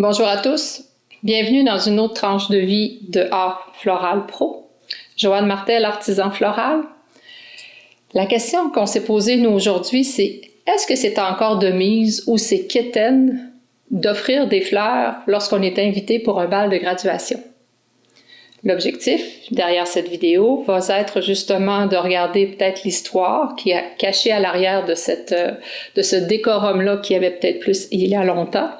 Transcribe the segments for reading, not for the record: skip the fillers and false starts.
Bonjour à tous, bienvenue dans une autre tranche de vie de Art Floral Pro. Joanne Martel, artisan floral. La question qu'on s'est posée nous aujourd'hui, c'est est-ce que c'est encore de mise ou c'est quétaine d'offrir des fleurs lorsqu'on est invité pour un bal de graduation? L'objectif derrière cette vidéo va être justement de regarder peut-être l'histoire qui est cachée à l'arrière de ce décorum-là qui avait peut-être plus il y a longtemps,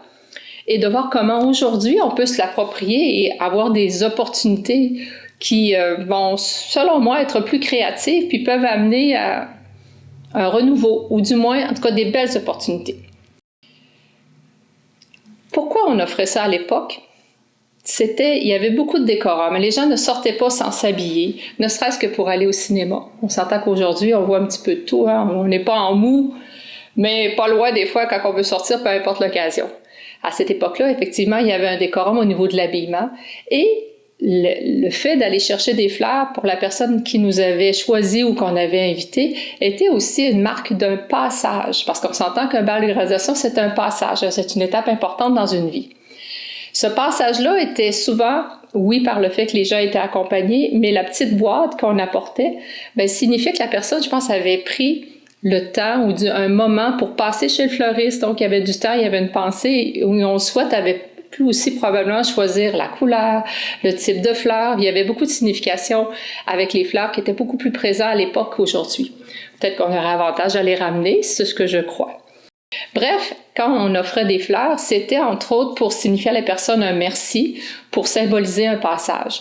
et de voir comment aujourd'hui on peut se l'approprier et avoir des opportunités qui vont, selon moi, être plus créatives puis peuvent amener à un renouveau ou du moins, en tout cas, des belles opportunités. Pourquoi on offrait ça à l'époque? Il y avait beaucoup de décorum. Les gens ne sortaient pas sans s'habiller, ne serait-ce que pour aller au cinéma. On s'entend qu'aujourd'hui, on voit un petit peu de tout. Hein? On n'est pas en mou, mais pas loin des fois quand on veut sortir, peu importe l'occasion. À cette époque-là, effectivement, il y avait un décorum au niveau de l'habillement et le fait d'aller chercher des fleurs pour la personne qui nous avait choisi ou qu'on avait invité était aussi une marque d'un passage, parce qu'on s'entend qu'un bal de graduation, c'est un passage, c'est une étape importante dans une vie. Ce passage-là était souvent, oui, par le fait que les gens étaient accompagnés, mais la petite boîte qu'on apportait, signifiait que la personne, je pense, avait pris le temps ou un moment pour passer chez le fleuriste. Donc, il y avait du temps, il y avait une pensée où on souhaite avait pu aussi probablement choisir la couleur, le type de fleurs. Il y avait beaucoup de significations avec les fleurs qui étaient beaucoup plus présents à l'époque qu'aujourd'hui. Peut-être qu'on aurait avantage à les ramener, c'est ce que je crois. Bref, quand on offrait des fleurs, c'était entre autres pour signifier à la personne un merci, pour symboliser un passage.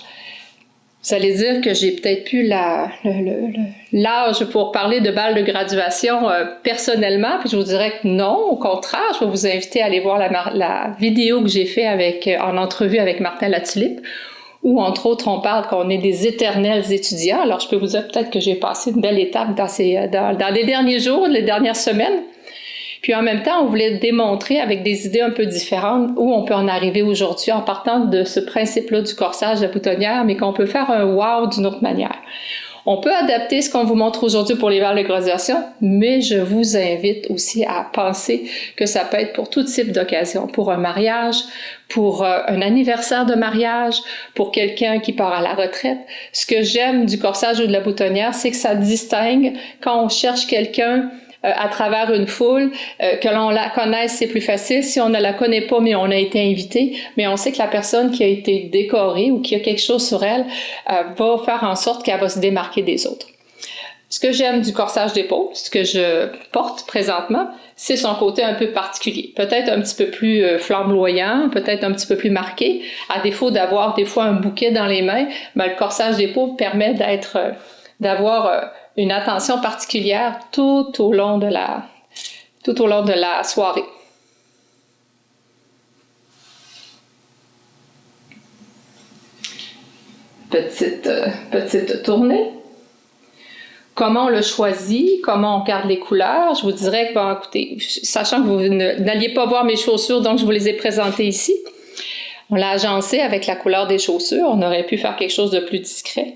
Vous allez dire que j'ai peut-être plus l'âge pour parler de bal de graduation personnellement, puis je vous dirais que non, au contraire, je vais vous inviter à aller voir la vidéo que j'ai faite en entrevue avec Martin Latulippe, où entre autres on parle qu'on est des éternels étudiants. Alors je peux vous dire peut-être que j'ai passé une belle étape dans les derniers jours, les dernières semaines. Puis en même temps, on voulait démontrer avec des idées un peu différentes où on peut en arriver aujourd'hui en partant de ce principe-là du corsage de la boutonnière, mais qu'on peut faire un wow d'une autre manière. On peut adapter ce qu'on vous montre aujourd'hui pour les bals de graduation, mais je vous invite aussi à penser que ça peut être pour tout type d'occasion, pour un mariage, pour un anniversaire de mariage, pour quelqu'un qui part à la retraite. Ce que j'aime du corsage ou de la boutonnière, c'est que ça distingue quand on cherche quelqu'un à travers une foule, que l'on la connaisse, c'est plus facile. Si on ne la connaît pas, mais on a été invité, mais on sait que la personne qui a été décorée ou qui a quelque chose sur elle va faire en sorte qu'elle va se démarquer des autres. Ce que j'aime du corsage d'épaule, ce que je porte présentement, c'est son côté un peu particulier. Peut-être un petit peu plus flamboyant, peut-être un petit peu plus marqué. À défaut d'avoir des fois un bouquet dans les mains, le corsage d'épaule permet d'avoir une attention particulière tout au long de la soirée. Petite tournée. Comment on le choisit, comment on garde les couleurs. Je vous dirais que, écoutez, sachant que vous n'alliez pas voir mes chaussures, donc je vous les ai présentées ici. On l'a agencé avec la couleur des chaussures. On aurait pu faire quelque chose de plus discret.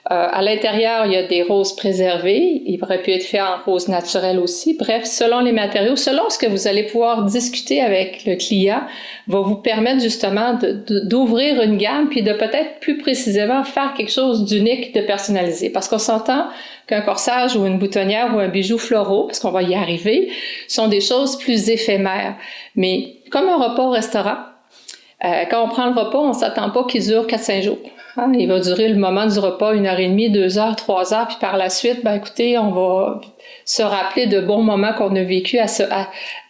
À l'intérieur, il y a des roses préservées. Il aurait pu être fait en rose naturel aussi. Bref, selon les matériaux, selon ce que vous allez pouvoir discuter avec le client, va vous permettre justement d'ouvrir une gamme puis de peut-être plus précisément faire quelque chose d'unique, de personnalisé. Parce qu'on s'entend qu'un corsage ou une boutonnière ou un bijou floraux, parce qu'on va y arriver, sont des choses plus éphémères. Mais comme un repas au restaurant, quand on prend le repas, on ne s'attend pas qu'il dure 4-5 jours. Hein? Il va durer le moment du repas 1h30, 2 heures, 3 heures, puis par la suite, écoutez, on va se rappeler de bons moments qu'on a vécu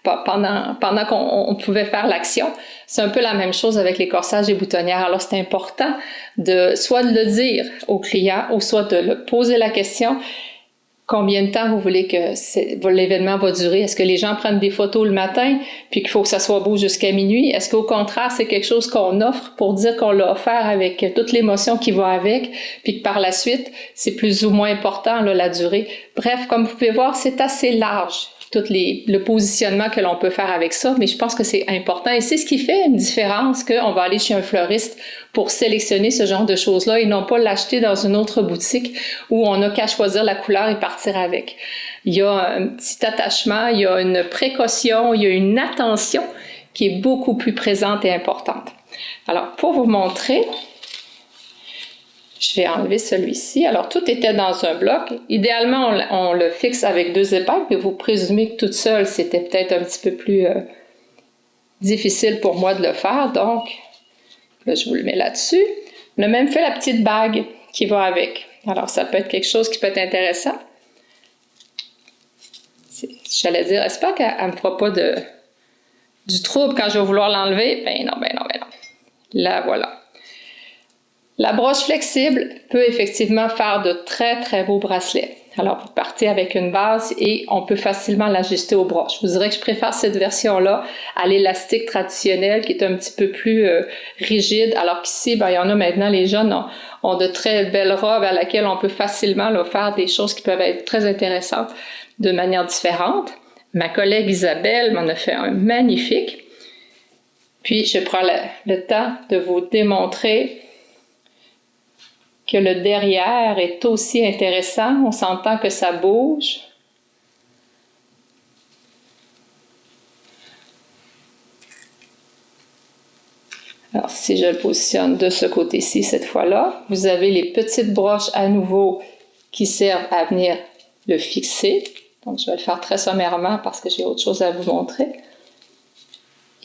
pendant qu'on pouvait faire l'action. C'est un peu la même chose avec les corsages et boutonnières. Alors, c'est important soit de le dire au client ou soit de le poser la question. Combien de temps vous voulez que l'événement va durer? Est-ce que les gens prennent des photos le matin puis qu'il faut que ça soit beau jusqu'à minuit? Est-ce qu'au contraire, c'est quelque chose qu'on offre pour dire qu'on l'a offert avec toute l'émotion qui va avec puis que par la suite, c'est plus ou moins important la durée? Bref, comme vous pouvez voir, c'est assez large. Le positionnement que l'on peut faire avec ça, mais je pense que c'est important et c'est ce qui fait une différence qu'on va aller chez un fleuriste pour sélectionner ce genre de choses-là et non pas l'acheter dans une autre boutique où on n'a qu'à choisir la couleur et partir avec. Il y a un petit attachement, il y a une précaution, il y a une attention qui est beaucoup plus présente et importante. Alors, pour vous montrer, je vais enlever celui-ci. Alors, tout était dans un bloc. Idéalement, on le fixe avec 2 épingles, mais vous présumez que toute seule, c'était peut-être un petit peu plus difficile pour moi de le faire. Donc, là, je vous le mets là-dessus. On a même fait la petite bague qui va avec. Alors, ça peut être quelque chose qui peut être intéressant. J'allais dire, j'espère qu'elle ne me fera pas du trouble quand je vais vouloir l'enlever. Ben non, ben non, ben non. Là, voilà. La broche flexible peut effectivement faire de très, très beaux bracelets. Alors, vous partez avec une base et on peut facilement l'ajuster aux broches. Je vous dirais que je préfère cette version-là à l'élastique traditionnel qui est un petit peu plus rigide. Alors qu'ici, ben, il y en a maintenant, les jeunes ont de très belles robes à laquelle on peut facilement là, faire des choses qui peuvent être très intéressantes de manière différente. Ma collègue Isabelle m'en a fait un magnifique. Puis, je prends le temps de vous démontrer que le derrière est aussi intéressant. On s'entend que ça bouge. Alors, si je le positionne de ce côté-ci, cette fois-là, vous avez les petites broches à nouveau qui servent à venir le fixer. Donc, je vais le faire très sommairement parce que j'ai autre chose à vous montrer.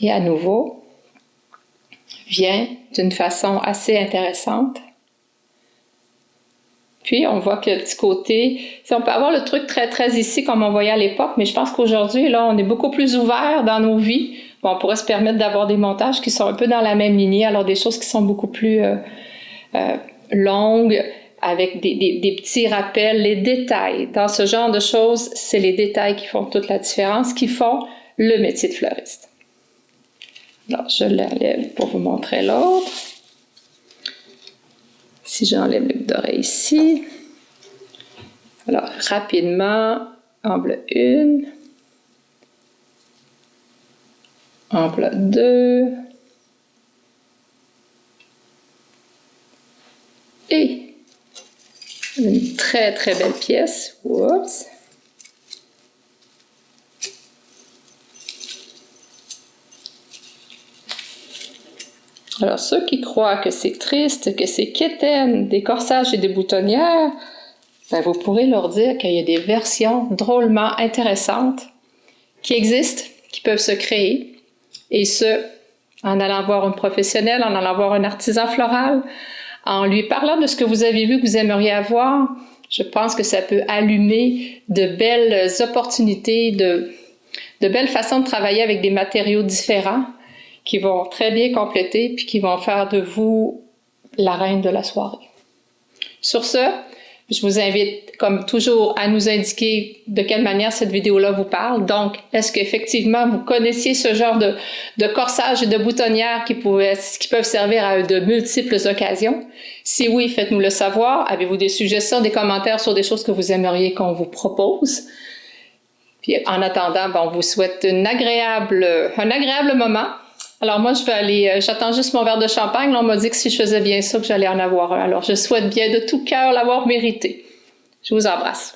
Et à nouveau, vient d'une façon assez intéressante. Puis, on voit que le petit côté, on peut avoir le truc très, très ici comme on voyait à l'époque, mais je pense qu'aujourd'hui, là, on est beaucoup plus ouvert dans nos vies. Bon, on pourrait se permettre d'avoir des montages qui sont un peu dans la même lignée, alors des choses qui sont beaucoup plus longues, avec des petits rappels, les détails. Dans ce genre de choses, c'est les détails qui font toute la différence, qui font le métier de fleuriste. Alors, je l'enlève pour vous montrer l'autre. Si j'enlève le boucle d'oreille ici. Alors, rapidement, amble 1, amble 2, et une très très belle pièce. Oups. Alors, ceux qui croient que c'est triste, que c'est quétaine, des corsages et des boutonnières, ben vous pourrez leur dire qu'il y a des versions drôlement intéressantes qui existent, qui peuvent se créer, et ce, en allant voir un professionnel, en allant voir un artisan floral, en lui parlant de ce que vous avez vu que vous aimeriez avoir. Je pense que ça peut allumer de belles opportunités, de belles façons de travailler avec des matériaux différents, qui vont très bien compléter puis qui vont faire de vous la reine de la soirée. Sur ce, je vous invite, comme toujours, à nous indiquer de quelle manière cette vidéo-là vous parle. Donc, est-ce qu'effectivement vous connaissiez ce genre de corsage et de boutonnière qui peuvent servir à de multiples occasions? Si oui, faites-nous le savoir. Avez-vous des suggestions, des commentaires sur des choses que vous aimeriez qu'on vous propose? Puis, en attendant, on vous souhaite un agréable moment. Alors moi, je vais aller, j'attends juste mon verre de champagne. Là, on m'a dit que si je faisais bien ça, que j'allais en avoir un. Alors, je souhaite bien de tout cœur l'avoir mérité. Je vous embrasse.